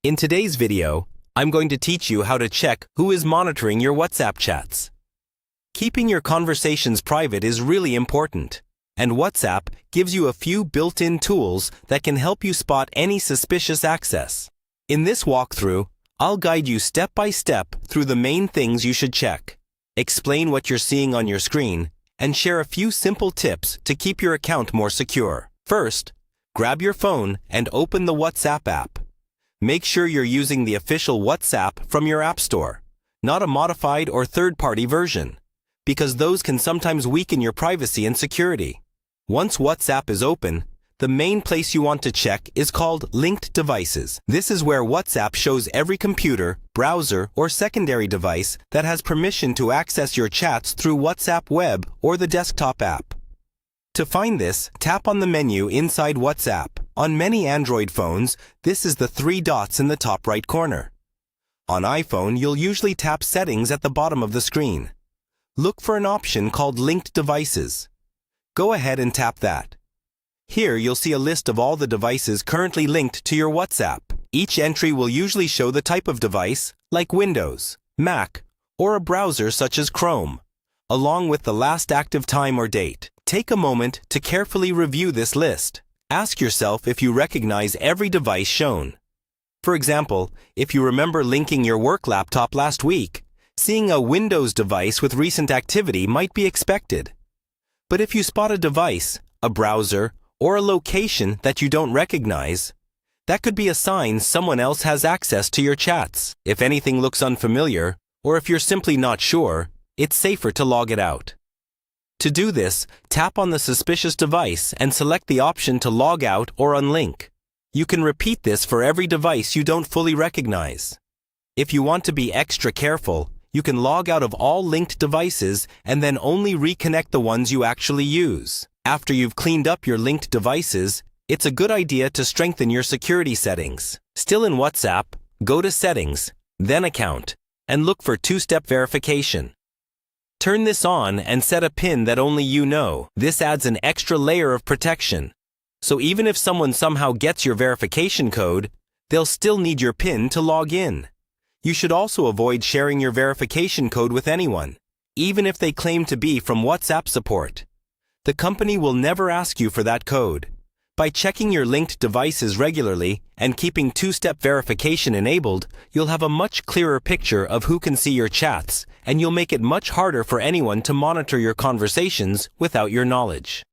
In today's video, I'm going to teach you how to check who is monitoring your WhatsApp chats. Keeping your conversations private is really important, and WhatsApp gives you a few built-in tools that can help you spot any suspicious access. In this walkthrough, I'll guide you step by step through the main things you should check, explain what you're seeing on your screen, and share a few simple tips to keep your account more secure. First, grab your phone and open the WhatsApp app. Make sure you're using the official WhatsApp from your App Store, not a modified or third-party version, because those can sometimes weaken your privacy and security. Once WhatsApp is open, the main place you want to check is called Linked Devices. This is where WhatsApp shows every computer, browser, or secondary device that has permission to access your chats through WhatsApp Web or the desktop app. To find this, tap on the menu inside WhatsApp. On many Android phones, this is the 3 dots in the top right corner. On iPhone, you'll usually tap Settings at the bottom of the screen. Look for an option called Linked Devices. Go ahead and tap that. Here you'll see a list of all the devices currently linked to your WhatsApp. Each entry will usually show the type of device, like Windows, Mac, or a browser such as Chrome, along with the last active time or date. Take a moment to carefully review this list. Ask yourself if you recognize every device shown. For example, if you remember linking your work laptop last week, seeing a Windows device with recent activity might be expected. But if you spot a device, a browser, or a location that you don't recognize, that could be a sign someone else has access to your chats. If anything looks unfamiliar, or if you're simply not sure, it's safer to log it out. To do this, tap on the suspicious device and select the option to log out or unlink. You can repeat this for every device you don't fully recognize. If you want to be extra careful, you can log out of all linked devices and then only reconnect the ones you actually use. After you've cleaned up your linked devices, it's a good idea to strengthen your security settings. Still in WhatsApp, go to Settings, then Account, and look for two-step verification. Turn this on and set a PIN that only you know. This adds an extra layer of protection. So even if someone somehow gets your verification code, they'll still need your PIN to log in. You should also avoid sharing your verification code with anyone, even if they claim to be from WhatsApp support. The company will never ask you for that code. By checking your linked devices regularly and keeping two-step verification enabled, you'll have a much clearer picture of who can see your chats, and you'll make it much harder for anyone to monitor your conversations without your knowledge.